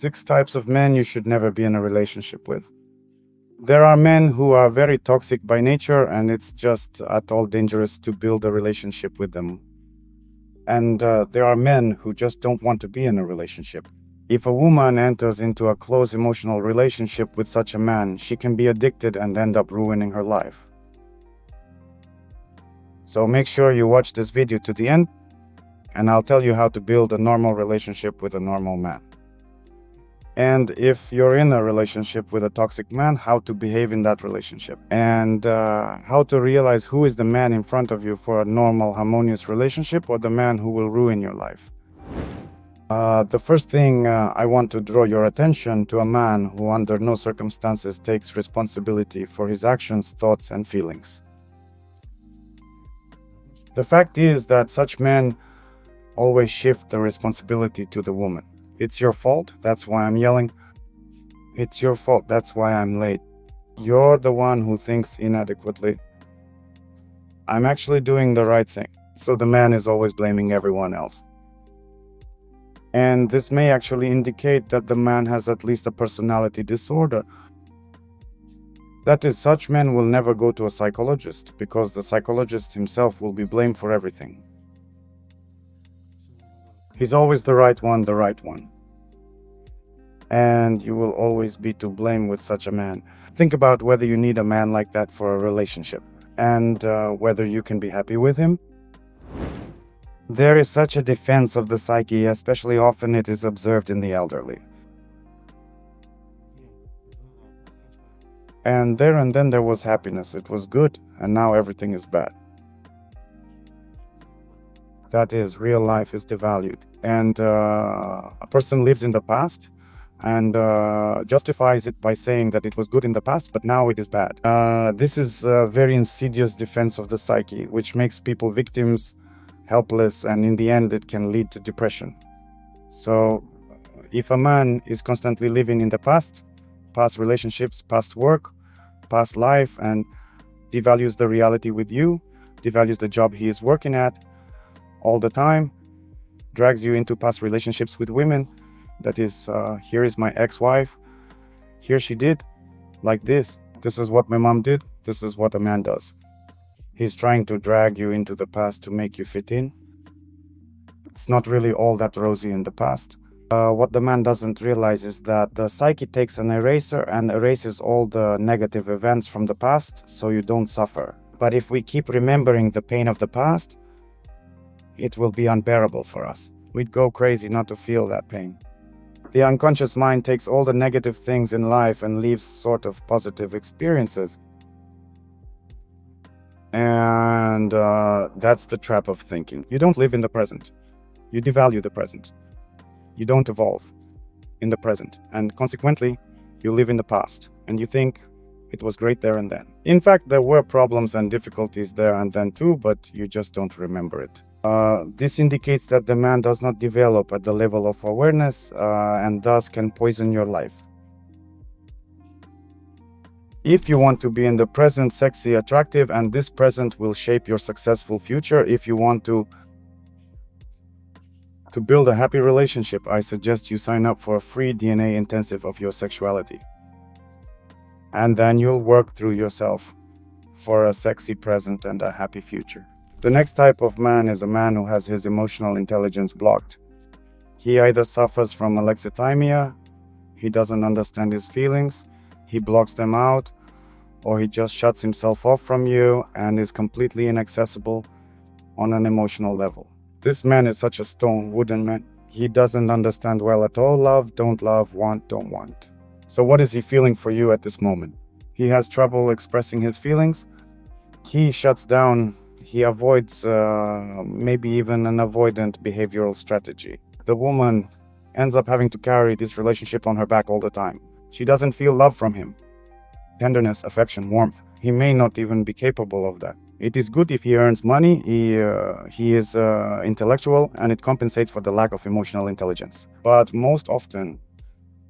6 types of men you should never be in a relationship with. There are men who are very toxic by nature, and it's just at all dangerous to build a relationship with them. And there are men who just don't want to be in a relationship. If a woman enters into a close emotional relationship with such a man, she can be addicted and end up ruining her life. So make sure you watch this video to the end, and I'll tell you how to build a normal relationship with a normal man. And if you're in a relationship with a toxic man, how to behave in that relationship. And how to realize who is the man in front of you for a normal, harmonious relationship, or the man who will ruin your life. The first thing I want to draw your attention to a man who under no circumstances takes responsibility for his actions, thoughts, and feelings. The fact is that such men always shift the responsibility to the woman. It's your fault, that's why I'm yelling. It's your fault, that's why I'm late. You're the one who thinks inadequately. I'm actually doing the right thing. So the man is always blaming everyone else. And this may actually indicate that the man has at least a personality disorder. That is, such men will never go to a psychologist because the psychologist himself will be blamed for everything. He's always the right one. And you will always be to blame with such a man. Think about whether you need a man like that for a relationship, and whether you can be happy with him. There is such a defense of the psyche, especially often it is observed in the elderly. And then there was happiness, it was good, and now everything is bad. That is, real life is devalued. And a person lives in the past and justifies it by saying that it was good in the past, but now it is bad. This is a very insidious defense of the psyche, which makes people victims, helpless, and in the end it can lead to depression. So if a man is constantly living in the past relationships, past work, past life, and devalues the reality with you, devalues the job he is working at all the time, drags you into past relationships with women, that is, here is my ex-wife, here she did, like this is what my mom did, this is what a man does. He's trying to drag you into the past to make you fit in. It's not really all that rosy in the past. What the man doesn't realize is that the psyche takes an eraser and erases all the negative events from the past so you don't suffer. But if we keep remembering the pain of the past, it will be unbearable for us. We'd go crazy not to feel that pain. The unconscious mind takes all the negative things in life and leaves sort of positive experiences. And that's the trap of thinking. You don't live in the present. You devalue the present. You don't evolve in the present, and consequently, you live in the past, and you think it was great there and then. In fact, there were problems and difficulties there and then too, but you just don't remember it. This indicates that the man does not develop at the level of awareness, and thus can poison your life. If you want to be in the present, sexy, attractive, and this present will shape your successful future, if you want to build a happy relationship, I suggest you sign up for a free DNA intensive of your sexuality. And then you'll work through yourself for a sexy present and a happy future. The next type of man is a man who has his emotional intelligence blocked. He either suffers from alexithymia, he doesn't understand his feelings, he blocks them out, or he just shuts himself off from you and is completely inaccessible on an emotional level. This man is such a stone, wooden man. He doesn't understand well at all love, don't love, want, don't want. So what is he feeling for you at this moment? He has trouble expressing his feelings. He shuts down. He avoids maybe even an avoidant behavioral strategy. The woman ends up having to carry this relationship on her back all the time. She doesn't feel love from him. Tenderness, affection, warmth. He may not even be capable of that. It is good if he earns money, he is intellectual, and it compensates for the lack of emotional intelligence. But most often,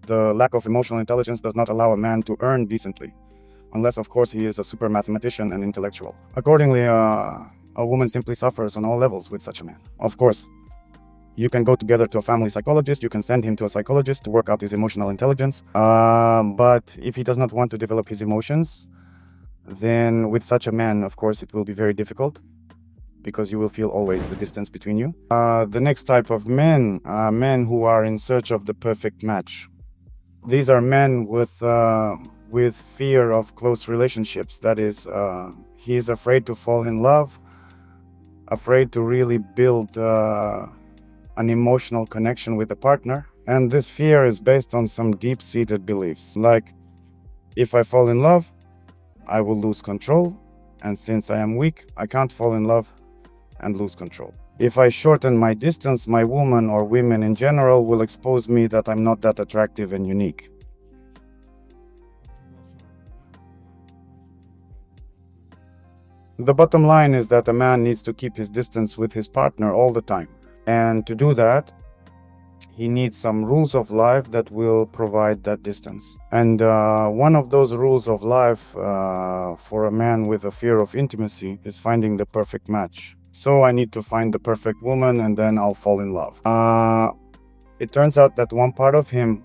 the lack of emotional intelligence does not allow a man to earn decently, unless of course he is a super mathematician and intellectual. Accordingly, a woman simply suffers on all levels with such a man. Of course, You can go together to a family psychologist, you can send him to a psychologist to work out his emotional intelligence. But if he does not want to develop his emotions, then with such a man, of course, it will be very difficult, because you will feel always the distance between you. The next type of men are men who are in search of the perfect match. These are men with fear of close relationships. That is, he is afraid to fall in love, afraid to really build an emotional connection with a partner. And this fear is based on some deep-seated beliefs, like, if I fall in love, I will lose control, and since I am weak, I can't fall in love and lose control. If I shorten my distance, my woman or women in general will expose me that I'm not that attractive and unique. The bottom line is that a man needs to keep his distance with his partner all the time. And to do that, he needs some rules of life that will provide that distance. And one of those rules of life for a man with a fear of intimacy is finding the perfect match. So I need to find the perfect woman and then I'll fall in love. It turns out that one part of him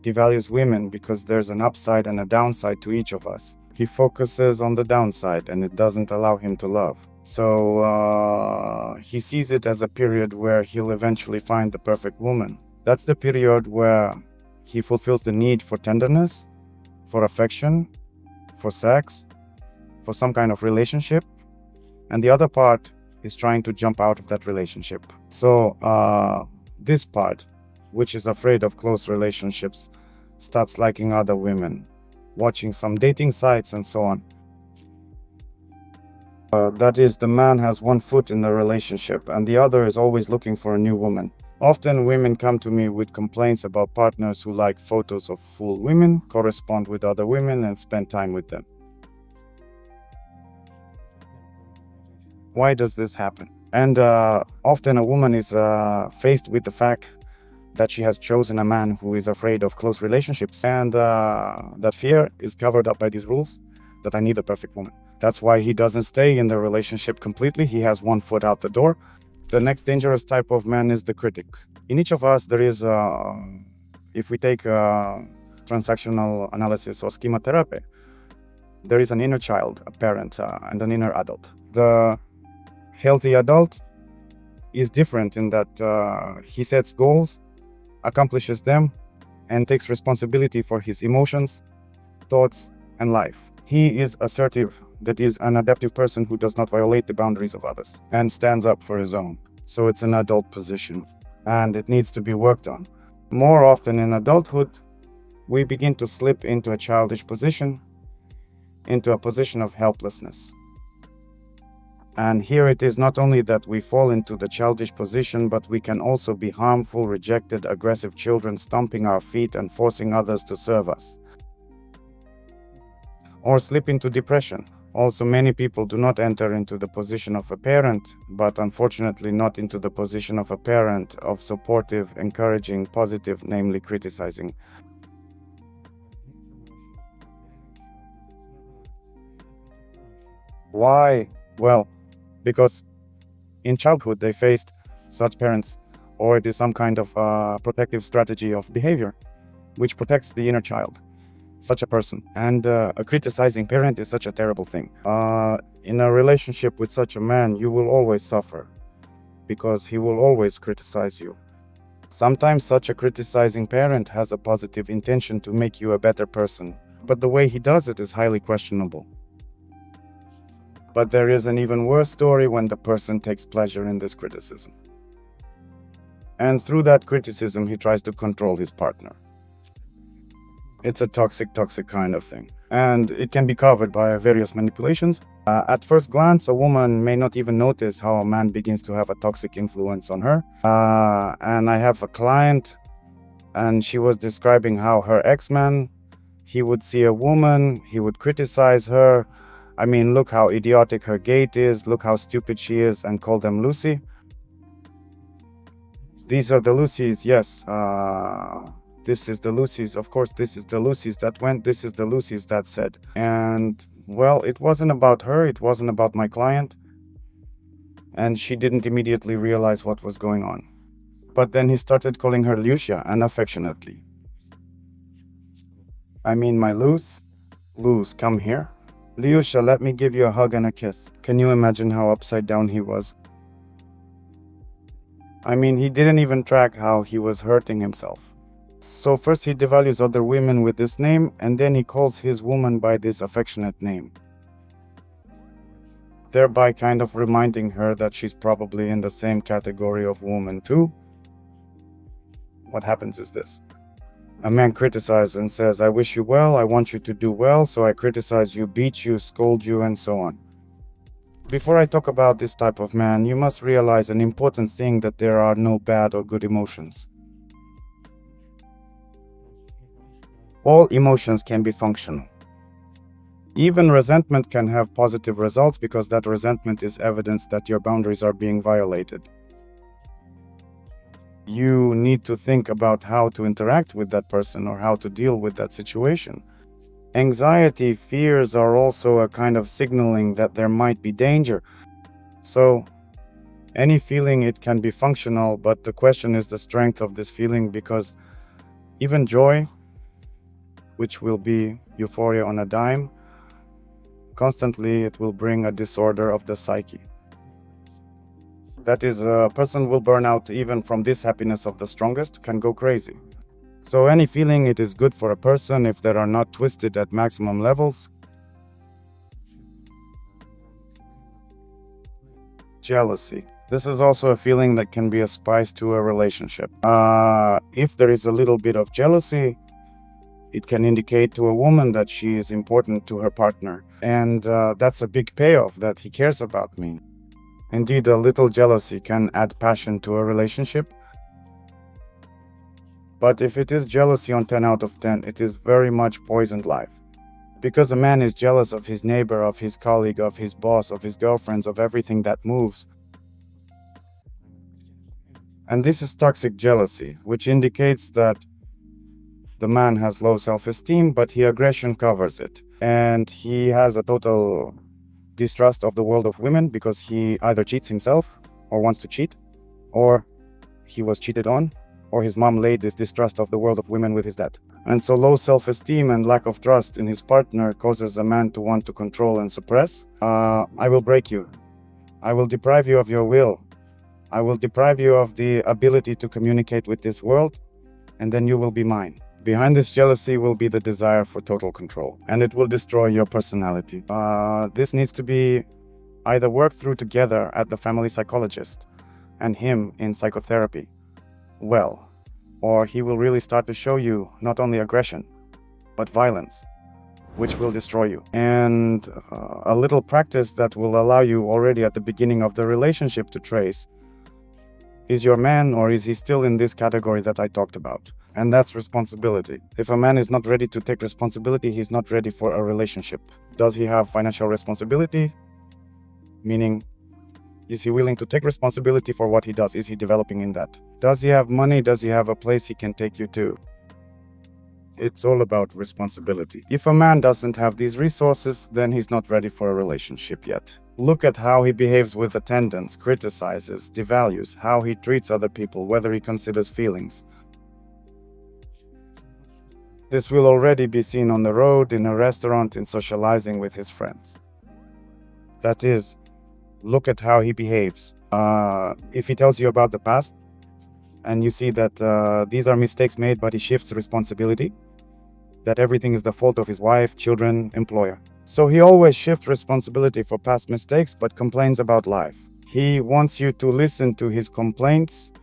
devalues women because there's an upside and a downside to each of us. He focuses on the downside and it doesn't allow him to love. So he sees it as a period where he'll eventually find the perfect woman. That's the period where he fulfills the need for tenderness, for affection, for sex, for some kind of relationship. And the other part is trying to jump out of that relationship. So this part, which is afraid of close relationships, starts liking other women, watching some dating sites and so on. That is, the man has one foot in the relationship and the other is always looking for a new woman. Often women come to me with complaints about partners who like photos of full women, correspond with other women and spend time with them. Why does this happen? And often a woman is faced with the fact that she has chosen a man who is afraid of close relationships, and that fear is covered up by these rules that I need a perfect woman. That's why he doesn't stay in the relationship completely. He has one foot out the door. The next dangerous type of man is the critic. In each of us, there is, if we take transactional analysis or schema therapy, there is an inner child, a parent, and an inner adult. The healthy adult is different in that he sets goals, accomplishes them, and takes responsibility for his emotions, thoughts, and life. He is assertive, that is an adaptive person who does not violate the boundaries of others and stands up for his own. So it's an adult position and it needs to be worked on. More often in adulthood, we begin to slip into a childish position, into a position of helplessness. And here it is not only that we fall into the childish position, but we can also be harmful, rejected, aggressive children stomping our feet and forcing others to serve us. Or slip into depression. Also, many people do not enter into the position of a parent, but unfortunately not into the position of a parent of supportive, encouraging, positive, namely criticizing. Why? Well, because in childhood they faced such parents, or it is some kind of protective strategy of behavior which protects the inner child, such a person. And a criticizing parent is such a terrible thing. In a relationship with such a man, you will always suffer because he will always criticize you. Sometimes such a criticizing parent has a positive intention to make you a better person, but the way he does it is highly questionable. But there is an even worse story when the person takes pleasure in this criticism. And through that criticism, he tries to control his partner. It's a toxic kind of thing. And it can be covered by various manipulations. At first glance, a woman may not even notice how a man begins to have a toxic influence on her. And I have a client, and she was describing how her ex-man, he would see a woman, he would criticize her. I mean, look how idiotic her gait is, look how stupid she is, and call them Lucy. These are the Lucys, yes. This is the Lucys, of course, this is the Lucys that went, this is the Lucys that said. And, well, it wasn't about her, it wasn't about my client. and she didn't immediately realize what was going on. But then he started calling her Lucia, and affectionately. I mean, my Luz, come here. Lucia, let me give you a hug and a kiss. Can you imagine how upside down he was? I mean, he didn't even track how he was hurting himself. So first he devalues other women with this name, and then he calls his woman by this affectionate name, thereby kind of reminding her that she's probably in the same category of woman too. What happens is this. A man criticizes and says, I wish you well, I want you to do well, so I criticize you, beat you, scold you, and so on. Before I talk about this type of man, you must realize an important thing, that there are no bad or good emotions. All emotions can be functional. Even resentment can have positive results, because that resentment is evidence that your boundaries are being violated. You need to think about how to interact with that person or how to deal with that situation. Anxiety, fears are also a kind of signaling that there might be danger. So, any feeling, it can be functional, but the question is the strength of this feeling, because even joy, which will be euphoria on a dime, constantly it will bring a disorder of the psyche. That is, a person will burn out even from this happiness of the strongest, can go crazy. So any feeling, it is good for a person if they are not twisted at maximum levels. Jealousy. This is also a feeling that can be a spice to a relationship. If there is a little bit of jealousy, it can indicate to a woman that she is important to her partner. And that's a big payoff, that he cares about me. Indeed, a little jealousy can add passion to a relationship. But if it is jealousy on 10 out of 10, it is very much poisoned life. Because a man is jealous of his neighbor, of his colleague, of his boss, of his girlfriends, of everything that moves. And this is toxic jealousy, which indicates that the man has low self-esteem, but his aggression covers it. And he has a total distrust of the world of women, because he either cheats himself or wants to cheat, or he was cheated on, or his mom laid this distrust of the world of women with his dad. And so low self-esteem and lack of trust in his partner causes a man to want to control and suppress. I will break you. I will deprive you of your will. I will deprive you of the ability to communicate with this world, and then you will be mine. Behind this jealousy will be the desire for total control, and it will destroy your personality. This needs to be either worked through together at the family psychologist and him in psychotherapy. Well, or he will really start to show you not only aggression, but violence, which will destroy you. And a little practice that will allow you already at the beginning of the relationship to trace, is your man, or is he still in this category that I talked about? And that's responsibility. If a man is not ready to take responsibility, he's not ready for a relationship. Does he have financial responsibility? Meaning, is he willing to take responsibility for what he does? Is he developing in that? Does he have money? Does he have a place he can take you to? It's all about responsibility. If a man doesn't have these resources, then he's not ready for a relationship yet. Look at how he behaves with attendants, criticizes, devalues, how he treats other people, whether he considers feelings. This will already be seen on the road, in a restaurant, in socializing with his friends. That is, look at how he behaves. If he tells you about the past, and you see that these are mistakes made, but he shifts responsibility, that everything is the fault of his wife, children, employer. So he always shifts responsibility for past mistakes, but complains about life. He wants you to listen to his complaints,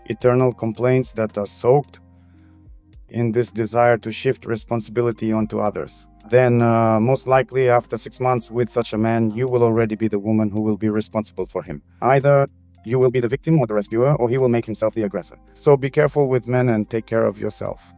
eternal complaints that are soaked in this desire to shift responsibility onto others. Then most likely after 6 months with such a man, you will already be the woman who will be responsible for him. Either you will be the victim or the rescuer, or he will make himself the aggressor. So be careful with men and take care of yourself.